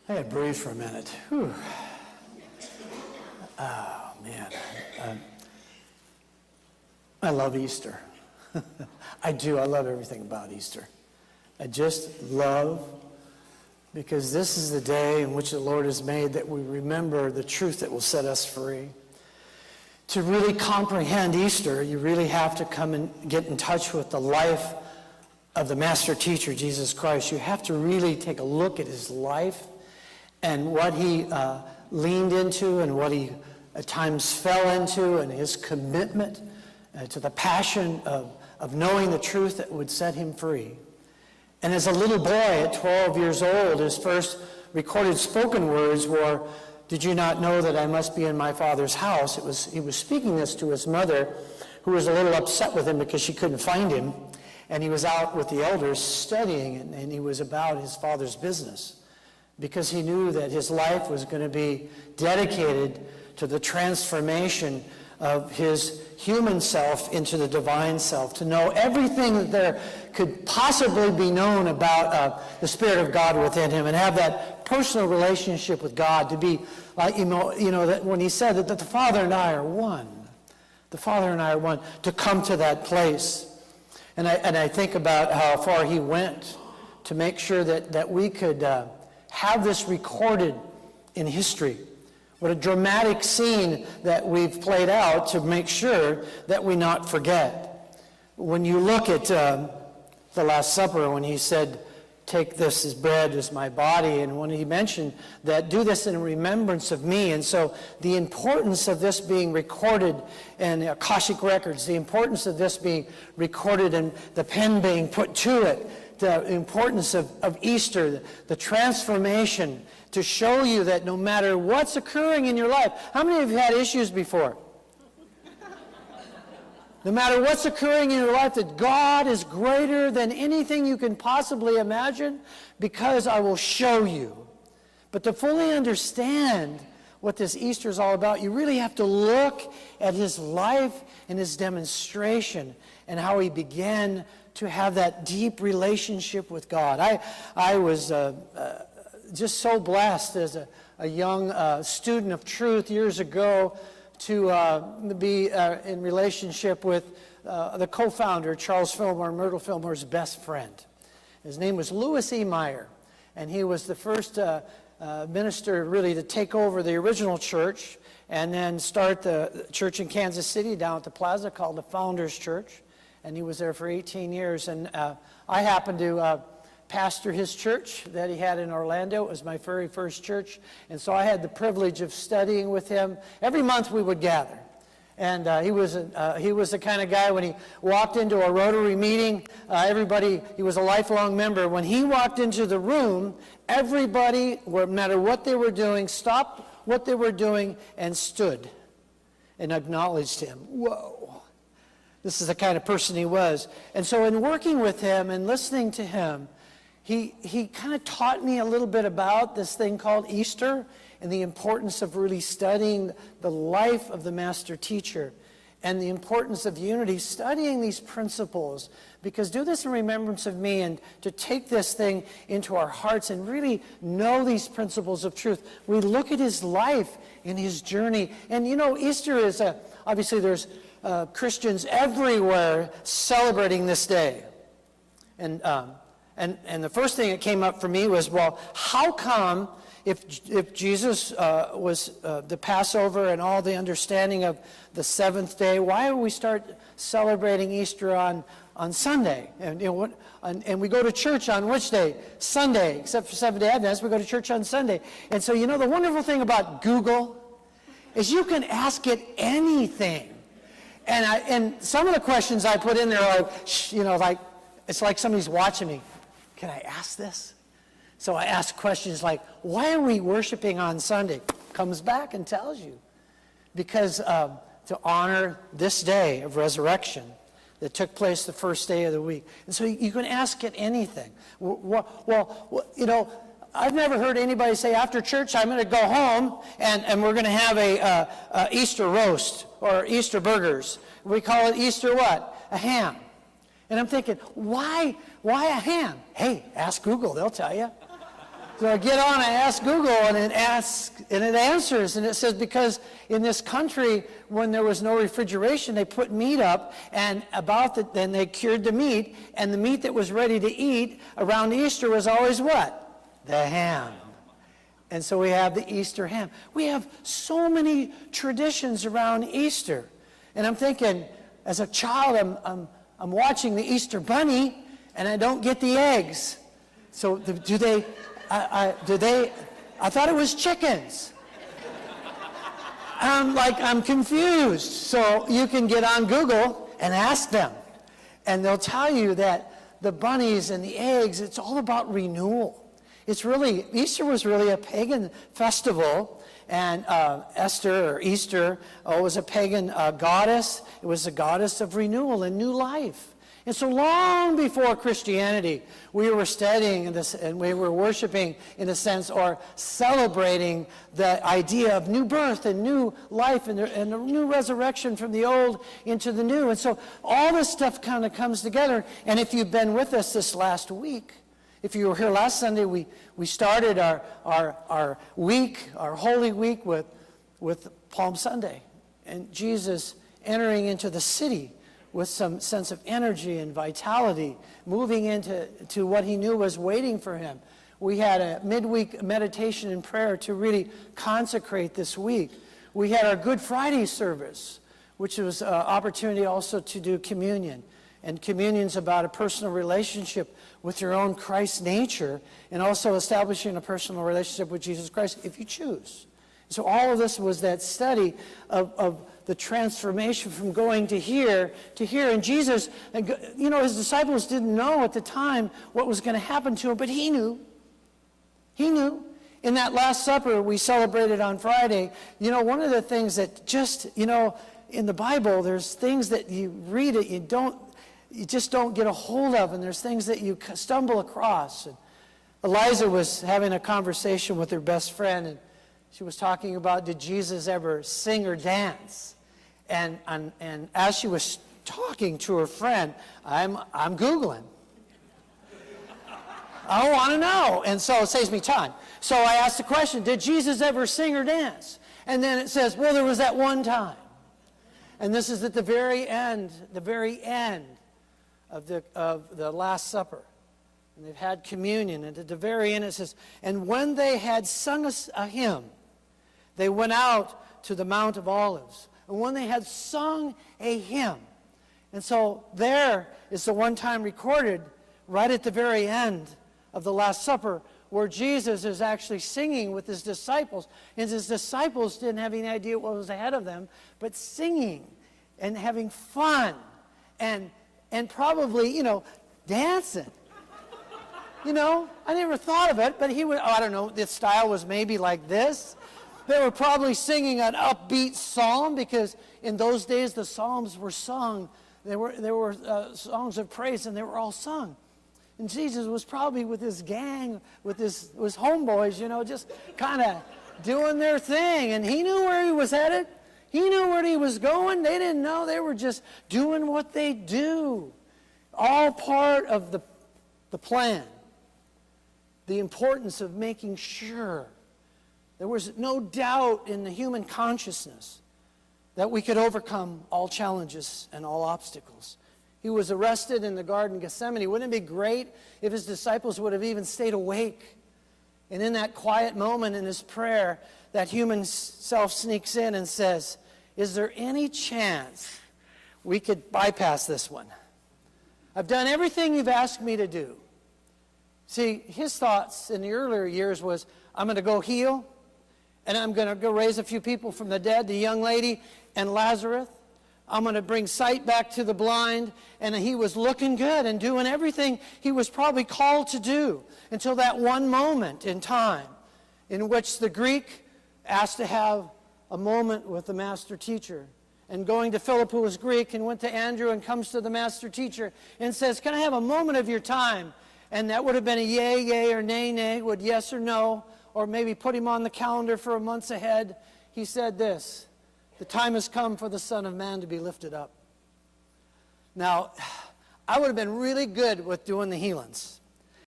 I had to breathe for a minute. Whew. Oh, man. I love Easter. I do. I love everything about Easter. I just love, because this is the day in which the Lord has made that we remember the truth that will set us free. To really comprehend Easter, you really have to come and get in touch with the life of the master teacher, Jesus Christ. You have to really take a look at his life and what he leaned into and what he at times fell into, and his commitment to the passion of knowing the truth that would set him free. And as a little boy at 12 years old, his first recorded spoken words were, "Did you not know that I must be in my Father's house?" He was speaking this to his mother, who was a little upset with him because she couldn't find him. And he was out with the elders studying, and he was about his Father's business, because he knew that his life was going to be dedicated to the transformation of his human self into the divine self, to know everything that there could possibly be known about the Spirit of God within him, and have that personal relationship with God, to be like, that when he said that the Father and I are one, the Father and I are one, to come to that place. And I think about how far he went to make sure that we could have this recorded in history. What a dramatic scene that we've played out to make sure that we not forget. When you look at the Last Supper, when he said, "Take this as bread, as my body," and when he mentioned that, "Do this in remembrance of me." And so the importance of this being recorded in Akashic records, the importance of this being recorded and the pen being put to it, the importance of Easter, the transformation, to show you that no matter what's occurring in your life. How many of you had issues before? No matter what's occurring in your life, that God is greater than anything you can possibly imagine, because I will show you. But to fully understand what this Easter is all about, you really have to look at his life and his demonstration and how he began to have that deep relationship with God. I was just so blessed as a young student of truth years ago to be in relationship with the co-founder, Charles Fillmore, Myrtle Fillmore's best friend. His name was Louis E. Meyer, and he was the first minister really to take over the original church and then start the church in Kansas City down at the plaza called the Founders Church. And he was there for 18 years. And I happened to pastor his church that he had in Orlando. It was my very first church. And so I had the privilege of studying with him. Every month we would gather. And he was the kind of guy, when he walked into a Rotary meeting, he was a lifelong member. When he walked into the room, everybody, no matter what they were doing, stopped what they were doing and stood and acknowledged him. Whoa. This is the kind of person he was. And so in working with him and listening to him, he kind of taught me a little bit about this thing called Easter and the importance of really studying the life of the master teacher and the importance of unity, studying these principles, because do this in remembrance of me, and to take this thing into our hearts and really know these principles of truth. We look at his life and his journey. And Easter is obviously there's Christians everywhere celebrating this day. And the first thing that came up for me was, well, how come if Jesus was the Passover and all the understanding of the seventh day, why do we start celebrating Easter on Sunday? And we go to church on which day? Sunday, except for Seventh-day Adventists, we go to church on Sunday. And so the wonderful thing about Google is you can ask it anything. And some of the questions I put in there are, like, it's like somebody's watching me. Can I ask this? So I ask questions like, why are we worshiping on Sunday? Comes back and tells you. Because to honor this day of resurrection that took place the first day of the week. And so you can ask it anything. Well, I've never heard anybody say, after church, I'm going to go home and we're going to have a Easter roast or Easter burgers. We call it Easter what? A ham. And I'm thinking, why a ham? Hey, ask Google, they'll tell you. So I get on, I ask Google, and it answers, and it says because in this country, when there was no refrigeration, they put meat up, and then they cured the meat, and the meat that was ready to eat around Easter was always what? The ham. And so we have the Easter ham. We have so many traditions around Easter. And I'm thinking, as a child, I'm watching the Easter bunny, and I don't get the eggs. So I thought it was chickens. I'm confused. So you can get on Google and ask them. And they'll tell you that the bunnies and the eggs, it's all about renewal. Easter was really a pagan festival. And Easter was a pagan goddess. It was a goddess of renewal and new life. And so long before Christianity, we were studying this and we were worshiping, in a sense, or celebrating the idea of new birth and new life and a new resurrection from the old into the new. And so all this stuff kind of comes together. And if you've been with us this last week, if you were here last Sunday, we started our week, our Holy Week with Palm Sunday. And Jesus entering into the city with some sense of energy and vitality, moving into what he knew was waiting for him. We had a midweek meditation and prayer to really consecrate this week. We had our Good Friday service, which was an opportunity also to do communion. And communion's about a personal relationship with your own Christ nature, and also establishing a personal relationship with Jesus Christ if you choose. So all of this was that study of the transformation from going to here to here. And Jesus, his disciples didn't know at the time what was going to happen to him, but he knew. He knew. In that Last Supper we celebrated on Friday, one of the things that just, in the Bible, there's things that you read it, you just don't get a hold of, and there's things that you stumble across. And Eliza was having a conversation with her best friend, and she was talking about, did Jesus ever sing or dance? And as she was talking to her friend, I'm Googling. I want to know. And so it saves me time. So I asked the question, did Jesus ever sing or dance? And then it says, well, there was that one time. And this is at the very end of the Last Supper. And they've had communion. And at the very end it says, and when they had sung a hymn, they went out to the Mount of Olives. And when they had sung a hymn, and so there is the one time recorded right at the very end of the Last Supper where Jesus is actually singing with his disciples. And his disciples didn't have any idea what was ahead of them, but singing and having fun and probably, dancing. I never thought of it, but I don't know, the style was maybe like this. They were probably singing an upbeat psalm, because in those days the psalms were sung. There were songs of praise, and they were all sung. And Jesus was probably with his gang, with his homeboys, just kind of doing their thing. And he knew where he was headed. He knew where he was going. They didn't know. They were just doing what they do. All part of the plan. The importance of making sure there was no doubt in the human consciousness that we could overcome all challenges and all obstacles. He was arrested in the Garden of Gethsemane. Wouldn't it be great if his disciples would have even stayed awake? And in that quiet moment in his prayer, that human self sneaks in and says, is there any chance we could bypass this one? I've done everything you've asked me to do. See, his thoughts in the earlier years was, I'm going to go heal, and I'm going to go raise a few people from the dead, the young lady and Lazarus. I'm going to bring sight back to the blind. And he was looking good and doing everything he was probably called to do until that one moment in time in which the Greek asked to have a moment with the master teacher. And going to Philip, who was Greek, and went to Andrew and comes to the master teacher and says, can I have a moment of your time? And that would have been a yay, or nay, would yes or no, or maybe put him on the calendar for a month ahead. He said this, the time has come for the Son of Man to be lifted up. Now, I would have been really good with doing the healings.